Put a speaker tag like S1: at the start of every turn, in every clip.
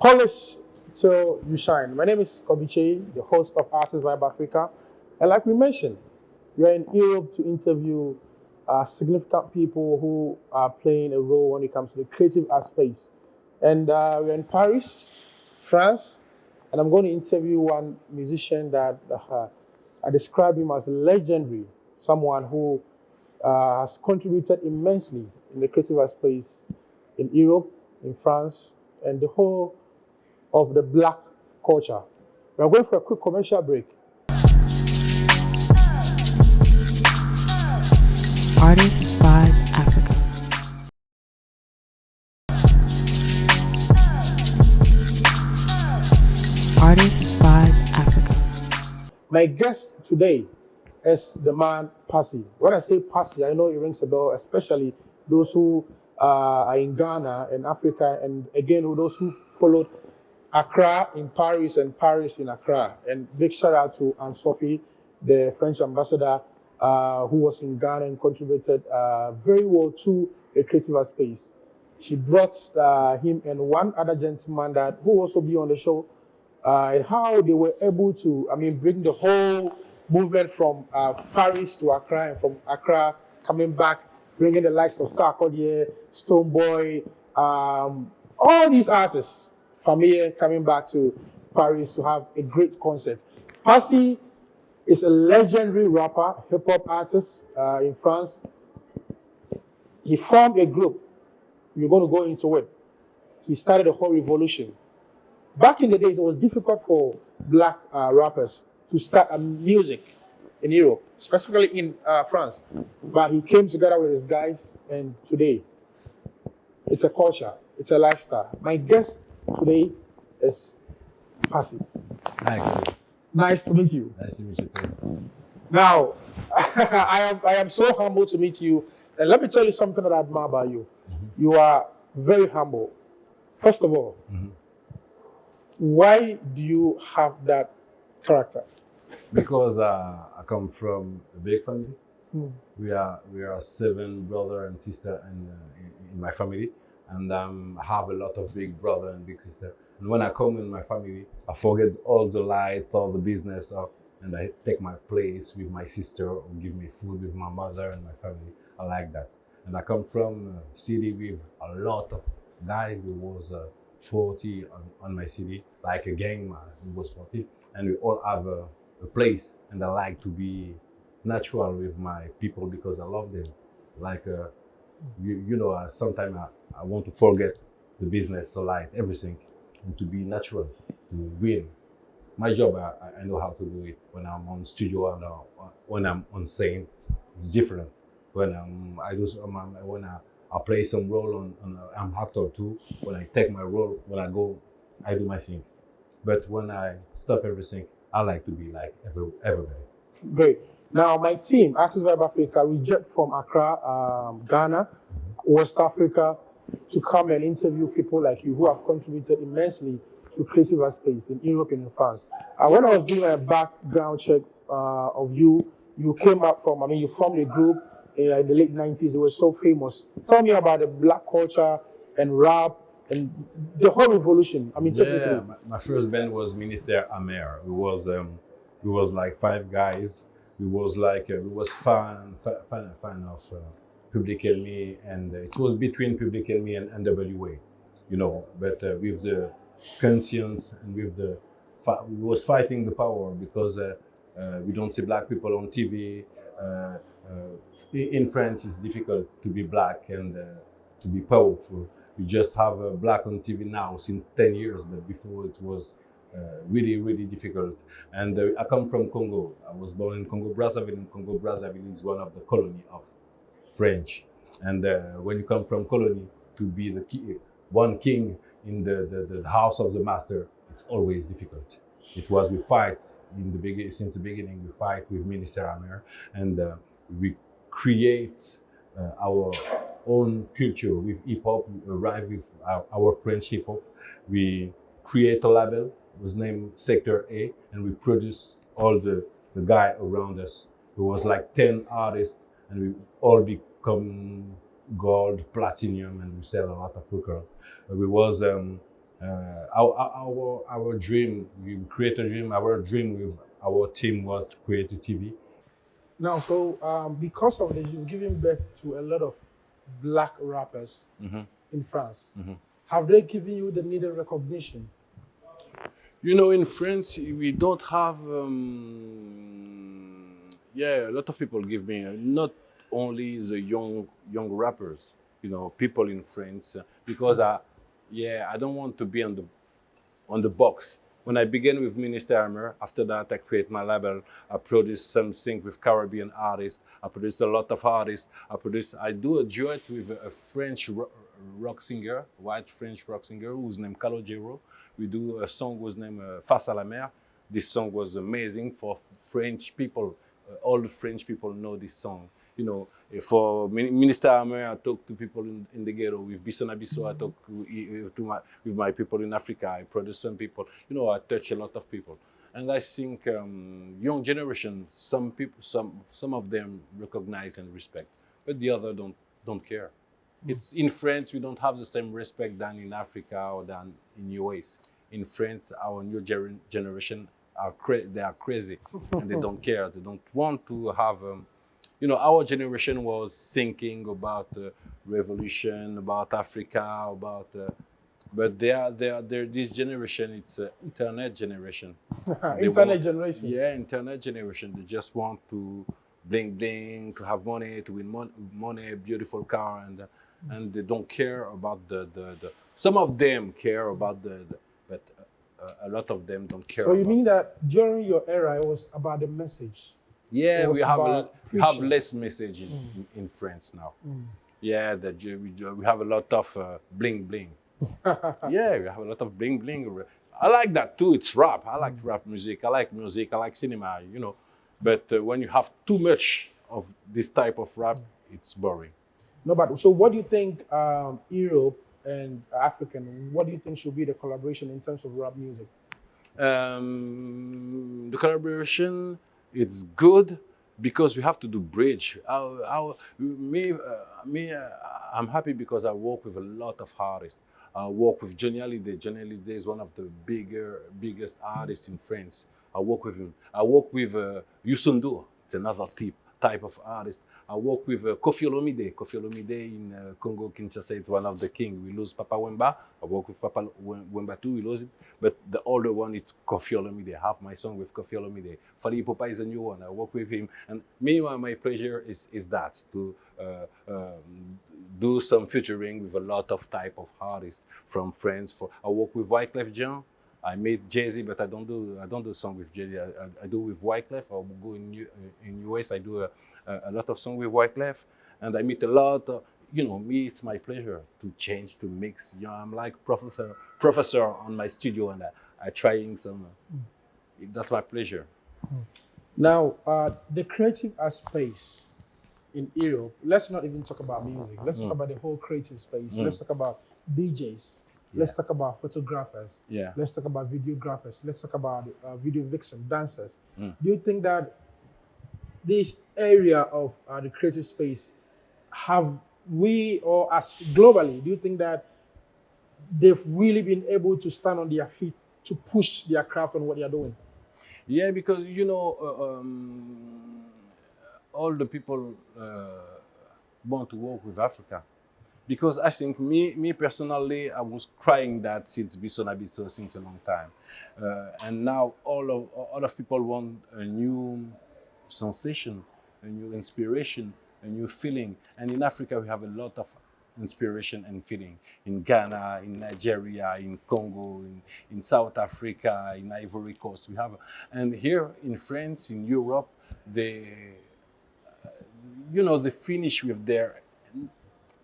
S1: Polish till you shine. My name is Kobiche, the host of Artists Vibe Africa. And like we mentioned, we are in Europe to interview significant people who are playing a role when it comes to the creative art space. And we're in Paris, France, and I'm going to interview one musician that I describe him as legendary, someone who has contributed immensely in the creative art space in Europe, in France, and the whole of the black culture. We're going for a quick commercial break.
S2: Artist Vibe Africa. Artist Vibe Africa.
S1: My guest today is the man PASSI. When I say PASSI, I know it rings a bell, especially those who are in Ghana and Africa, and again, those who followed Accra in Paris and Paris in Accra. And big shout out to Anne Sophie, the French ambassador, who was in Ghana and contributed very well to the creative art space. She brought him and one other gentleman that who also be on the show, and how they were able to, bring the whole movement from Paris to Accra, and from Accra coming back, bringing the likes of Sarkodie, Stoneboy, all these artists from here coming back to Paris to have a great concert. PASSI is a legendary rapper, hip-hop artist in France. He formed a group. We're going to go into it. He started a whole revolution. Back in the days, it was difficult for black rappers to start music in Europe, specifically in France. But he came together with his guys, and today, it's a culture, it's a lifestyle. My guest today is PASSI.
S3: Hi.
S1: Nice to meet you.
S3: Nice to meet you too.
S1: Now, I am so humble to meet you. And let me tell you something that I admire about you. Mm-hmm. You are very humble. First of all, why do you have that character?
S3: Because I come from a big family. We are 7 brother and sister in my family, and I have a lot of big brother and big sister. And when I come in my family, I forget all the lights, all the business, and I take my place with my sister, or give me food with my mother and my family. I like that. And I come from a city with a lot of guys. Who was 40 on my city, like a gang, it was 40. And we all have a place, and I like to be natural with my people because I love them. Like, sometimes I want to forget the business, so like everything, and to be natural, to win. My job, I know how to do it. When I'm on studio and when I'm on scene, it's different. When I play some role I'm actor too. When I take my role, when I go, I do my thing. But when I stop everything, I like to be like everybody.
S1: Great. Now, my team, Artists Vibe Africa, we jet from Accra, Ghana, West Africa, to come and interview people like you who have contributed immensely to creative art space in Europe and in France. When I was doing a background check of you, you came up from, you formed a group in the late 90s. They were so famous. Tell me about the black culture and rap and the whole revolution. Take me through.
S3: My first band was Minister Amer. We was like 5 guys. We was fan of Public Enemy, and it was between Public Enemy and NWA, But with the conscience and with we was fighting the power because we don't see black people on TV. In France, it's difficult to be black and to be powerful. We just have black on TV now since 10 years, but before it was really, really difficult. And I come from Congo. I was born in Congo-Brazzaville, and Congo-Brazzaville is one of the colony of French. And when you come from colony to be one king in the house of the master, it's always difficult. It was, we fight since the beginning, we fight with Minister Amer, and we create our own culture with hip-hop. We arrive with our French hip-hop. We create a label, it was named Sector A, and we produce all the guy around us. It was like 10 artists, and we all become gold, platinum, and we sell a lot of record. We was Our dream, we create a dream. Our dream with our team was to create a TV.
S1: Now, so because of this, you've given birth to a lot of black rappers in France. Have they given you the needed recognition?
S3: You know, in France, we don't have. Yeah, a lot of people give me not only the young rappers. You know, people in France because I don't want to be on the box. When I began with Minister Hammer, after that I create my label. I produce something with Caribbean artists. I produce a lot of artists. I do a duet with a French rock singer, white French rock singer who's named Calogero. We do a song whose name Face à la mer. This song was amazing for French people. All the French people know this song. You know, for Minister Hammer, I talk to people in the ghetto. With Bissona Bisso, I talk with my people in Africa. I produce some people. You know, I touch a lot of people. And I think young generation, some of them recognize and respect, but the other don't care. It's in France, we don't have the same respect than in Africa or than in US. In France, our new generation they are crazy and they don't care. They don't want to have. You know, our generation was thinking about revolution, about Africa, about. But this generation, it's an internet generation.
S1: Generation.
S3: Yeah, internet generation. They just want to bling bling, to have money, to win money, beautiful car, and they don't care about the. Some of them care about but a lot of them don't care.
S1: So you mean that during your era, it was about the message?
S3: Yeah, we have less message in France now. Yeah, we have a lot of bling bling. Yeah, we have a lot of bling bling. I like that too. It's rap. I like rap music. I like cinema. You know, but when you have too much of this type of rap, it's boring.
S1: No, but so what do you think Europe and African, what do you think should be the collaboration in terms of rap music?
S3: The collaboration, it's good because we have to do bridge. I'm happy because I work with a lot of artists. I work with Johnny Hallyday. Johnny Hallyday is one of the biggest artists in France. I work with him. I work with Youssou N'Dour. It's another type of artist. I work with Koffi Olomide. Koffi Olomide in Congo, Kinshasa, it's one of the king. We lose Papa Wemba. I work with Papa Wemba too, we lose it. But the older one, it's Koffi Olomide. I have my song with Koffi Olomide. Fally Ipupa is a new one. I work with him. And meanwhile, my pleasure is that, to do some featuring with a lot of type of artists from France. I work with Wyclef Jean. I made Jay-Z, but I don't do song with Jay-Z. I do with Wyclef. I'll go in US. I do a lot of song with Wyclef, and I meet a lot. You know, me, it's my pleasure to change, to mix. You know, I'm like professor on my studio, and I trying some. That's my pleasure.
S1: Now, the creative space in Europe. Let's not even talk about music. Let's talk about the whole creative space. Let's talk about DJs. Let's talk about photographers.
S3: Yeah.
S1: Let's talk about videographers. Let's talk about video vixen dancers. Do you think that this area of the creative space have we, or as globally, do you think that they've really been able to stand on their feet to push their craft on what they're doing?
S3: Yeah, because you know, all the people want to work with Africa. Because I think me personally, I was crying that since Bissona Bisso since a long time, and now all of people want a new sensation, a new inspiration, a new feeling. And in Africa, we have a lot of inspiration and feeling. In Ghana, in Nigeria, in Congo, in South Africa, in Ivory Coast, we have. And here in France, in Europe, they finish with their.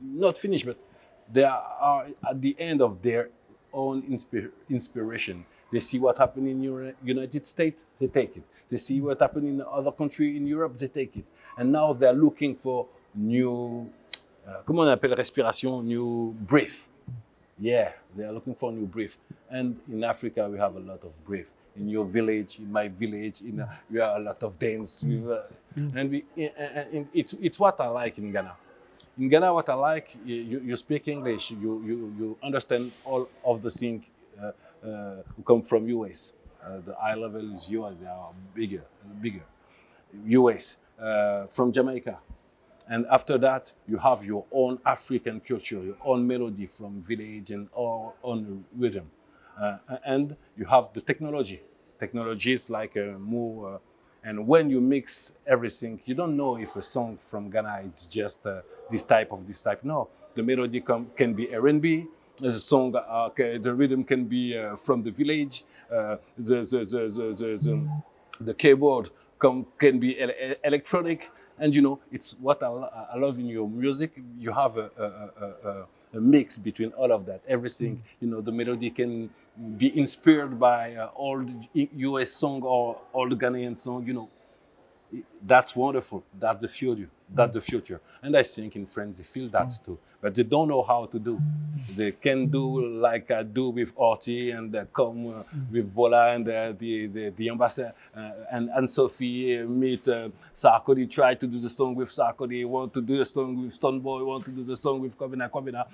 S3: Not finished, but they are at the end of their own inspiration. They see what happened in United States, they take it. They see what happened in other country in Europe, they take it. And now they're looking for new, comment on appelle respiration, new breath. Yeah, they are looking for new breath. And in Africa, we have a lot of breath. In your village, in my village, we have a lot of dance. And it's what I like in Ghana. In Ghana, what I like, you speak English, you understand all of the things who come from US. The eye level is US. They are bigger. US, from Jamaica. And after that, you have your own African culture, your own melody from village and all on rhythm. And you have the technology. Technology is like more, and when you mix everything, you don't know if a song from Ghana is just this type. No, the melody can be R&B. The song, the rhythm can be from the village. The keyboard can be electronic, and you know it's what I love in your music. You have a mix between all of that. Everything, you know, the melody can be inspired by old US song or old Ghanaian song. You know, that's wonderful. That's the future. That's the future. And I think in France they feel that too, but they don't know how to do. They can do like I do with Orti and come with Bola and the ambassador and Sophie meet Sarkozy. Try to do the song with Sarkozy. Want to do the song with Stoneboy. Want to do the song with Kobina.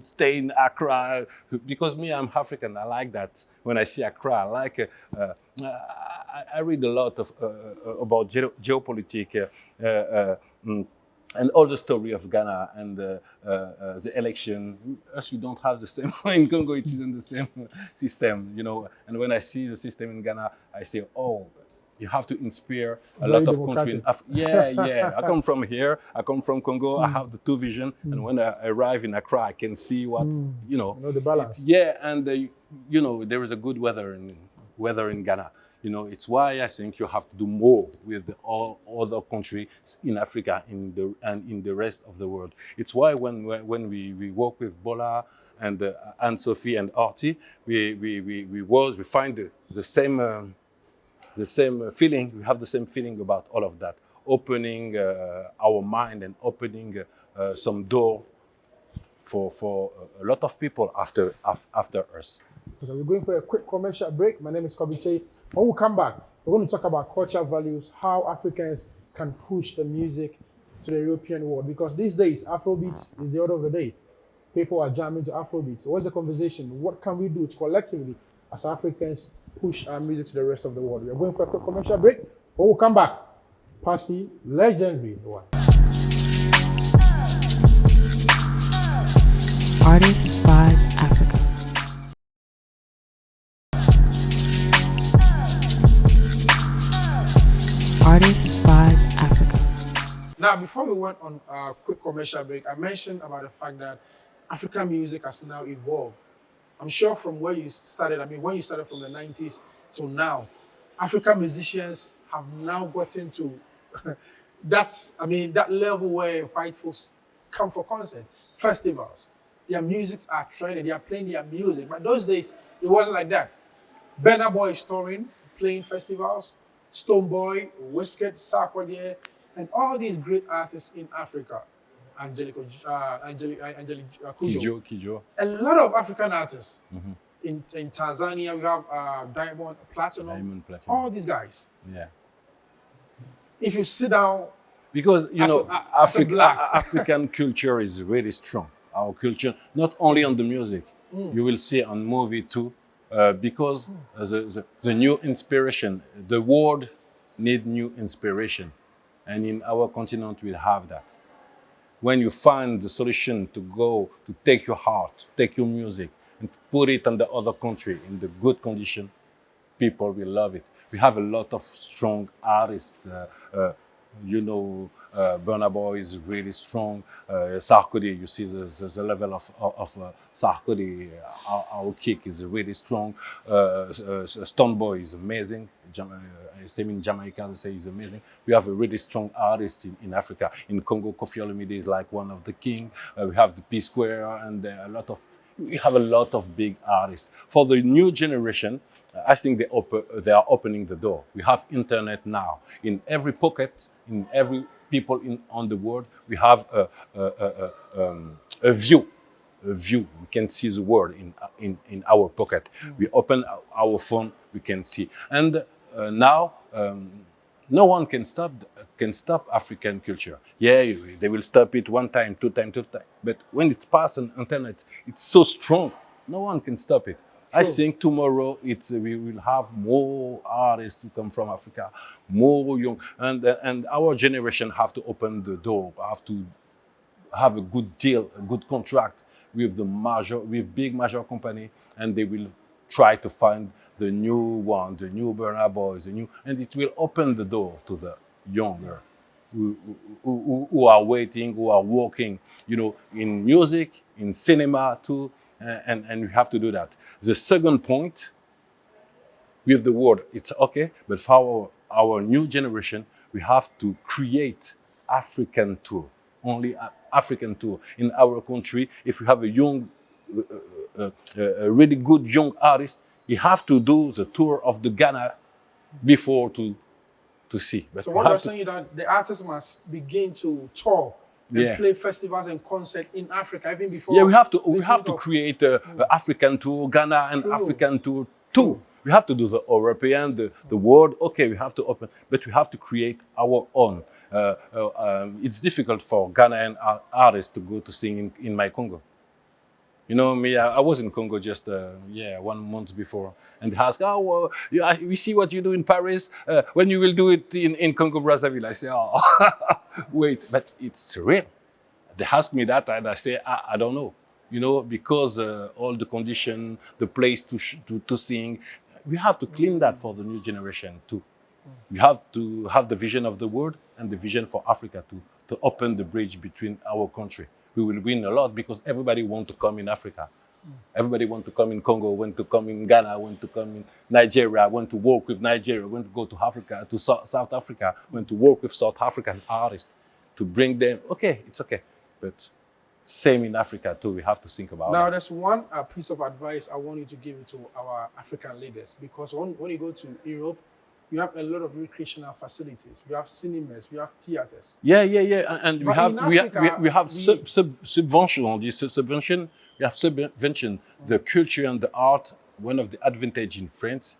S3: Stay in Accra because me, I'm African. I like that. When I see Accra, I like. I read a lot of about geopolitics and all the story of Ghana and the election. Us, we don't have the same. In Congo, it isn't the same system, you know. And when I see the system in Ghana, I say, oh, you have to inspire a lot of countries. Yeah. I come from here. I come from Congo. I have the two vision. And when I arrive in Accra, I can see what, you know.
S1: You know the balance.
S3: And you know, there is a good weather in Ghana. You know, it's why I think you have to do more with all other countries in Africa and in the rest of the world. It's why when we work with Bola and Anne-Sophie and Artie, we find the same feeling. We have the same feeling about all of that, opening our mind and opening some door for a lot of people after us.
S1: Okay, we're going for a quick commercial break. My name is Kobiche. When we come back, we're going to talk about cultural values, how Africans can push the music to the European world. Because these days, Afrobeats is the order of the day. People are jamming to Afrobeats. What's the conversation? What can we do collectively as Africans push our music to the rest of the world? We're going for a quick commercial break. When we come back, PASSI, legendary one.
S2: Artist Vibe Africa. Artist Vibe Africa.
S1: Now, before we went on a quick commercial break, I mentioned about the fact that African music has now evolved. I'm sure from where you started, when you started from the 90s till now, African musicians have now gotten to that level where white folks come for concerts, festivals. Their musics are trending, they are playing their music. But those days, it wasn't like that. Burna Boy is touring, playing festivals, Stoneboy, Wizkid, Sarkodie, and all these great artists in Africa. Angelique
S3: Kijo.
S1: A lot of African artists. In Tanzania, we have Diamond Platinum, all these guys.
S3: Yeah.
S1: If you sit down,
S3: because you know, African culture is really strong. Our culture, not only on the music, you will see on movie too, because the new inspiration, the world need new inspiration, and in our continent we have that. When you find the solution to go to take your heart, take your music, and put it on the other country in the good condition, people will love it. We have a lot of strong artists. Burna Boy is really strong. Sarkodie, you see the level of Sarkodie. Our kick is really strong. Stoneboy is amazing. Same in Jamaica, they say he's amazing. We have a really strong artist in Africa. In Congo, Koffi Olomide is like one of the king. We have the P Square and we have a lot of big artists. For the new generation, I think they are opening the door. We have internet now. In every pocket, in every people on the world, we have a view. We can see the world in our pocket. We open our phone, we can see. And now, no one can stop African culture. Yeah, they will stop it one time, two times. But when it's past on internet, it's so strong. No one can stop it. I
S1: True.
S3: think tomorrow we will have more artists to come from Africa, more young, and our generation have to open the door, have to have a good deal, a good contract with with big major company, and they will try to find the new one, the new Burna Boys, and it will open the door to the younger who are waiting, who are working, in music, in cinema too, and we have to do that. The second point with the word, it's okay, but for our new generation, we have to create African tour, only African tour in our country. If you have a young, a really good young artist, you have to do the tour of the Ghana before to see. But
S1: So
S3: we
S1: what you're
S3: have to,
S1: saying is that the artists must begin to tour and
S3: Yeah.
S1: play festivals and concerts in Africa even before.
S3: yeah, we have
S1: they
S3: to
S1: think of-
S3: create a African tour, Ghana and
S1: True.
S3: African tour too. We have to do the European, the world. Okay, we have to open, but we have to create our own. It's difficult for Ghanaian artists to go to sing in my Congo. You know me, I was in Congo just 1 month before, and they asked, "Oh, well, we see what you do in Paris. When you will do it in Congo Brazzaville?" I say, "Oh, wait, but it's real." They ask me that, and I say, I don't know. Because all the condition, the place to sing, we have to clean that for the new generation too. We have to have the vision of the world and the vision for Africa to open the bridge between our country. We will win a lot because everybody wants to come in Africa. Everybody wants to come in Congo, want to come in Ghana, want to come in Nigeria, want to work with Nigeria, want to go to Africa, to South Africa, want to work with South African artists to bring them. Okay, it's okay. But same in Africa too, we have to think about
S1: Now,
S3: that.
S1: there's one piece of advice I want you to give to our African leaders, because when you go to Europe, you have a lot of recreational facilities. You have cinemas, you have theaters.
S3: Yeah. And
S1: But in Africa,
S3: we have
S1: we-
S3: subvention on this subvention. We have subvention. The culture and the art. One of the advantage in France,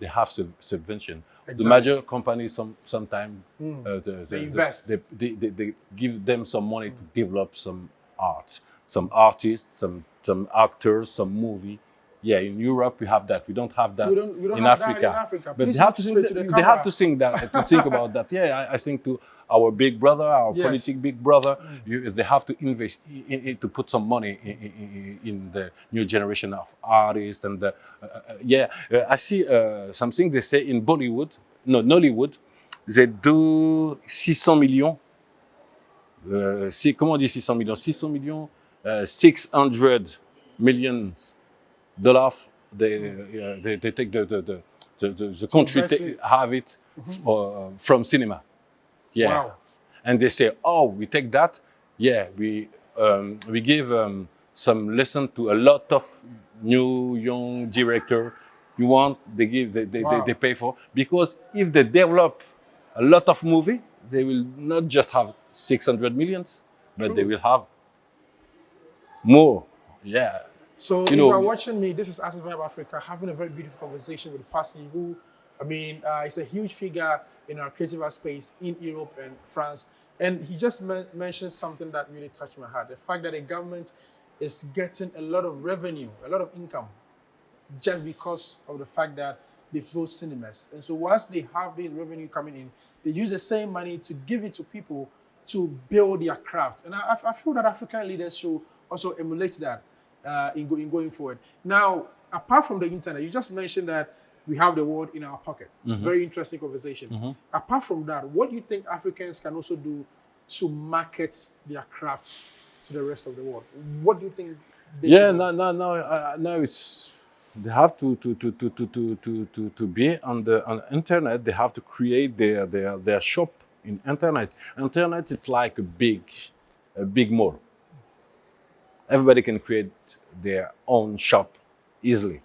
S3: they have subvention. The
S1: Exactly.
S3: major companies sometimes
S1: They invest.
S3: They give them some money to develop some arts, some artists, some actors, some movie. Yeah, in Europe we have that. We don't have that,
S1: We don't
S3: in,
S1: have that
S3: Africa.
S1: in Africa.
S3: But
S1: Please
S3: they have
S1: look
S3: to think.
S1: straight to the
S3: They have
S1: camera.
S3: to think that to think about that. Yeah, I think to our big brother, our
S1: Yes.
S3: politic big brother, they have to invest to put some money in the new generation of artists. And I see something they say in Bollywood, no, Nollywood, they do 600 millions. Comment on dit 600 millions? 600 millions, 600 millions dollars. They take the country
S1: invest it.
S3: have it from cinema. Yeah.
S1: Wow.
S3: And they say, "Oh, we take that. Yeah, we give some lesson to a lot of new young director. You want? They give.
S1: Wow.
S3: They pay for, because if they develop a lot of movie, they will not just have 600 millions, but
S1: True.
S3: they will have more. Yeah.
S1: So
S3: You
S1: if
S3: know-
S1: you are watching me, this is Artist Vibe Africa, having a very beautiful conversation with PASSI, who, is a huge figure in our creative art space in Europe and France. And he just mentioned something that really touched my heart. The fact that the government is getting a lot of revenue, a lot of income, just because of the fact that they build cinemas. And so once they have this revenue coming in, they use the same money to give it to people to build their crafts. And I feel that African leaders should also emulate that in going forward. Now, apart from the internet, you just mentioned that we have the world in our pocket. Very interesting conversation. Apart from that, what do you think Africans can also do to market their crafts to the rest of the world? What do you think they
S3: Yeah,
S1: should do?
S3: now it's they have to be on the internet. They have to create their shop in internet. Internet is like a big mall. Everybody can create their own shop easily.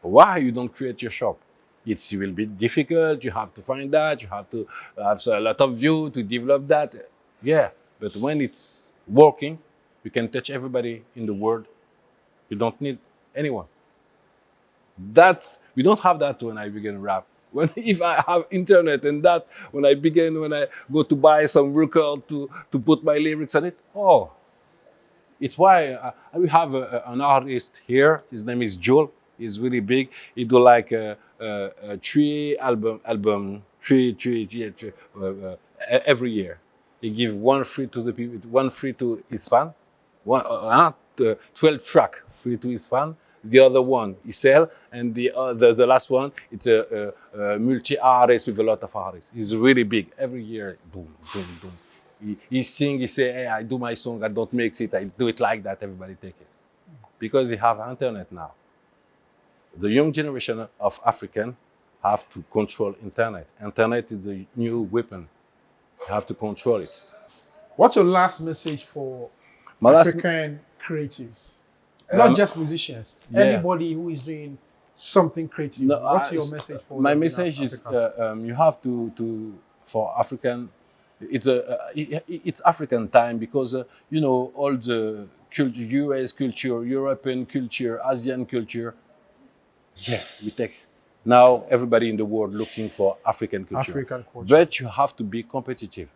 S3: Why you don't create your shop? It will be difficult. You have to find that. You have to have a lot of view to develop that. Yeah, but when it's working, you can touch everybody in the world. You don't need anyone. We don't have that when I begin rap. If I have internet and that, when I go to buy some record to put my lyrics on it, it's why we have an artist here. His name is Joel. He's really big. He do like three every year. He give one free to the people, one free to his fan, 12 track free to his fan. The other one he sell, and the last one it's a multi-artist with a lot of artists. He's really big. Every year, boom, boom, boom. He sing. He say, "Hey, I do my song. I don't mix it. I do it like that. Everybody take it," because they have internet now. The young generation of African have to control internet. Internet is the new weapon. You have to control it.
S1: What's your last message for
S3: My last-
S1: African creatives? Not just musicians.
S3: yeah.
S1: Anybody who is doing something creative.
S3: No,
S1: What's your message for
S3: my
S1: them in
S3: message is
S1: Africa?
S3: you have to for African. It's African time because you know all the culture, US culture, European culture, Asian culture. Yeah, we take now everybody in the world looking for African culture.
S1: African culture.
S3: But you have to be competitive.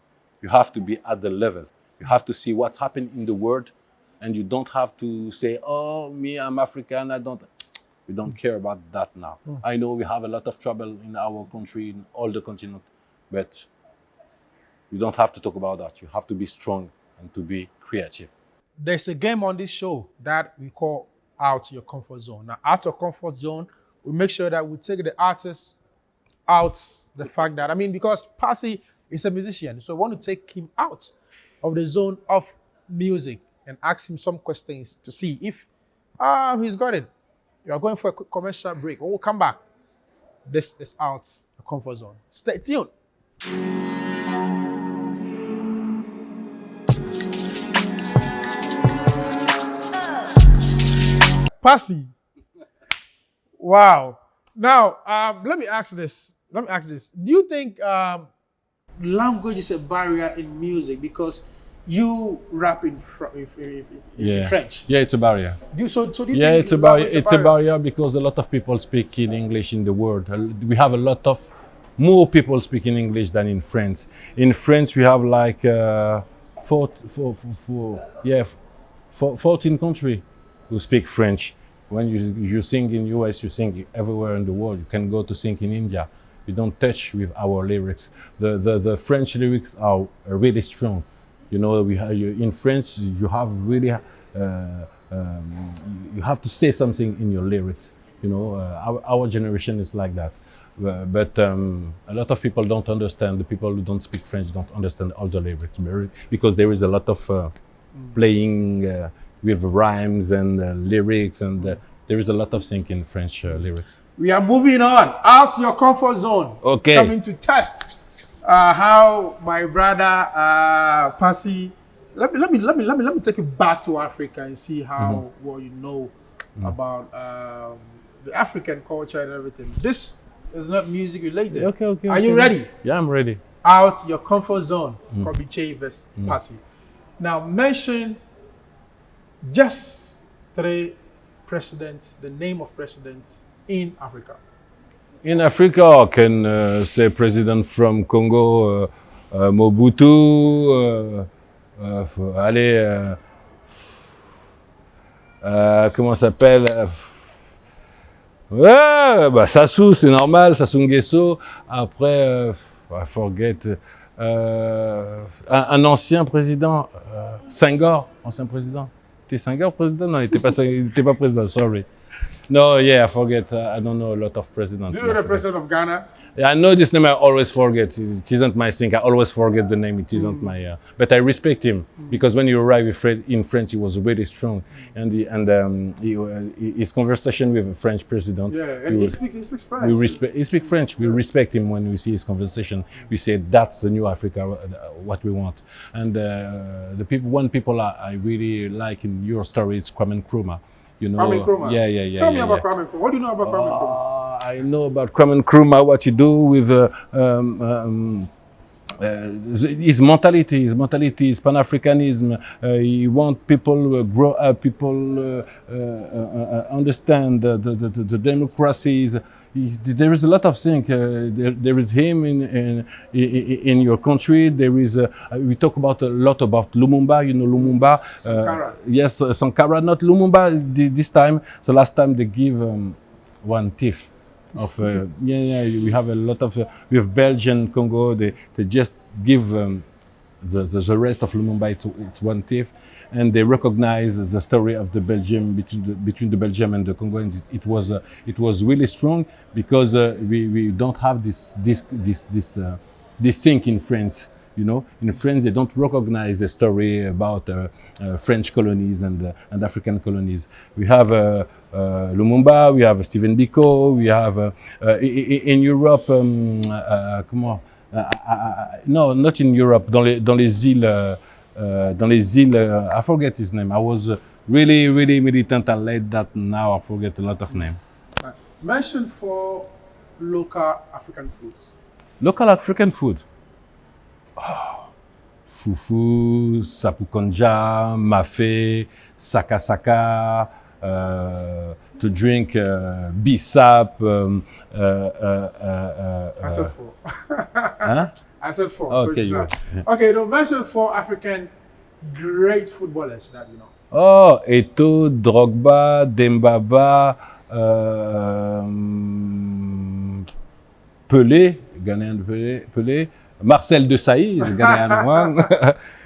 S3: You have to be at the level. You have to see what's happening in the world, and you don't have to say, "Oh, me, I'm African. I don't." We don't care about that now. I know we have a lot of trouble in our country, in all the continent, but you don't have to talk about that. You have to be strong and to be creative.
S1: There's a game on this show that we call Out Your Comfort Zone. Now, out your comfort zone, we make sure that we take the artist out the fact that, because PASSI is a musician, so we want to take him out of the zone of music and ask him some questions to see if he's got it. You are going for a quick commercial break. When we come back, this is Out Your Comfort Zone. Stay tuned. PASSI. Wow. Now, let me ask this. Do you think language is a barrier in music because you rap in French?
S3: Yeah, it's a barrier.
S1: Do you think
S3: It's a barrier.
S1: language is
S3: It's a barrier because a lot of people speak in English in the world. We have a lot of more people speaking English than in France. In France, we have like 14 countries who speak French. When you sing in US, you sing everywhere in the world. You can go to sing in India. You don't touch with our lyrics. The French lyrics are really strong. You know, in French, you have really, you have to say something in your lyrics. You know, our generation is like that. But a lot of people don't understand. The people who don't speak French don't understand all the lyrics because there is a lot of playing with rhymes and lyrics, and there is a lot of things in French lyrics.
S1: We are moving on. Out your comfort zone.
S3: Okay.
S1: Coming to test how my brother PASSI. Let me take you back to Africa and see how well you know about the African culture and everything. This is not music related.
S3: Okay.
S1: Are you ready?
S3: Yeah, I'm ready.
S1: Out your comfort zone. Kobiche vs PASSI. Now mention just 3 presidents, the name of presidents in Africa.
S3: In Africa, I can say president from Congo, Mobutu. Comment ça s'appelle? Ouais, Sassou, c'est normal, Sassou Nguesso. Après, I forget. Un ancien président, Senghor, ancien président. T'es Senghor président? Non, il n'était pas président, sorry. No, yeah, I forget. I don't know a lot of presidents.
S1: Do you know the president of Ghana?
S3: I know this name. I always forget. It isn't my thing. I always forget the name. It isn't my. But I respect him because when you arrive in France, he was really strong, and his conversation with a French president.
S1: Yeah, and he speaks French.
S3: He speaks French. We respect him when we see his conversation. We say that's the new Africa, what we want. And one people I really like in your story is Kwame Nkrumah. You know,
S1: Kwame Nkrumah.
S3: Yeah.
S1: Tell me about Kwame Nkrumah. What do you know about Kwame Nkrumah?
S3: I know about Kwame Nkrumah, what you do with his mentality, his Pan-Africanism. He wants people grow up, people understand the democracies. There is a lot of things. There is him in your country. There is we talk about a lot about Lumumba. You know Lumumba.
S1: Sankara.
S3: Yes, Sankara, not Lumumba this time. So last time they give 1/5 of we have a lot of we have Belgian Congo. They just give the rest of Lumumba it's 1/5, and they recognize the story of the Belgium between the Belgium and the Congo, and it was really strong because we don't have this thing in France. You know, in France they don't recognize the story about French colonies and African colonies. We have Lumumba, we have Stephen Biko, we have in Europe. Comment? No, not in Europe. Dans les îles. I forget his name. I was really militant. I led that. Now I forget a lot of names.
S1: Mention 4 local African foods.
S3: Local African food. Fufu, sapukonja, mafe, saka, to drink bisap.
S1: I said 4.
S3: Huh?
S1: I said 4.
S3: Okay,
S1: so okay. Now mention 4 African great footballers that you know.
S3: Oh, Eto'o, Drogba, Dembaba, Pelé, Ghanaian Pelé. Marcel Desailly is a Ghanaian one.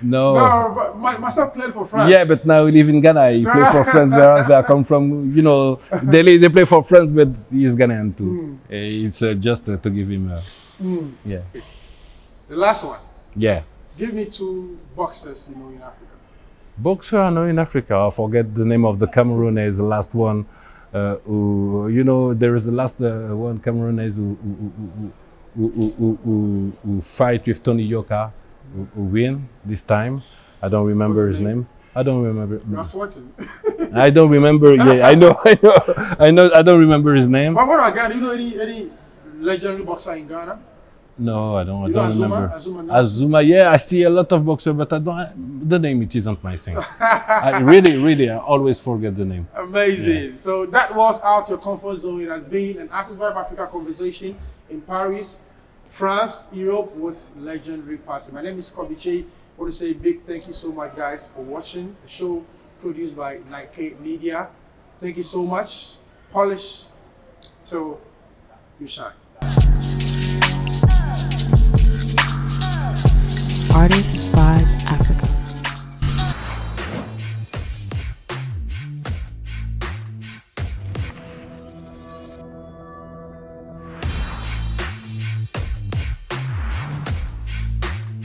S3: No,
S1: but myself played for France.
S3: Yeah, but now we live in Ghana. He plays for France. Where I come from, you know, they play for France, but he's Ghanaian too. It's just to give him. Yeah.
S1: The last one.
S3: Yeah.
S1: Give me 2 boxers you know in Africa.
S3: Boxer I know in Africa. I forget the name of the Cameroonese, the last one. Who you know there is the last one Cameroonese who fight with Tony Yoka, who win this time. I don't remember his name. I don't remember. I don't remember. Yeah, I know. I don't remember his name.
S1: But what about Ghana? You know any legendary boxer in Ghana?
S3: No, I don't
S1: Azuma?
S3: remember. Azuma, yeah, I see a lot of boxers, but I don't. The name it isn't my thing. I really, I always forget the name.
S1: Amazing. Yeah. So that was Out Your Comfort Zone. It has been an After Vibe Africa conversation in Paris, France, Europe with legendary PASSI. My name is Kobiche. I want to say a big thank you so much, guys, for watching the show produced by Nike Media. Thank you so much. Polish till you shine.
S2: Artist Vibe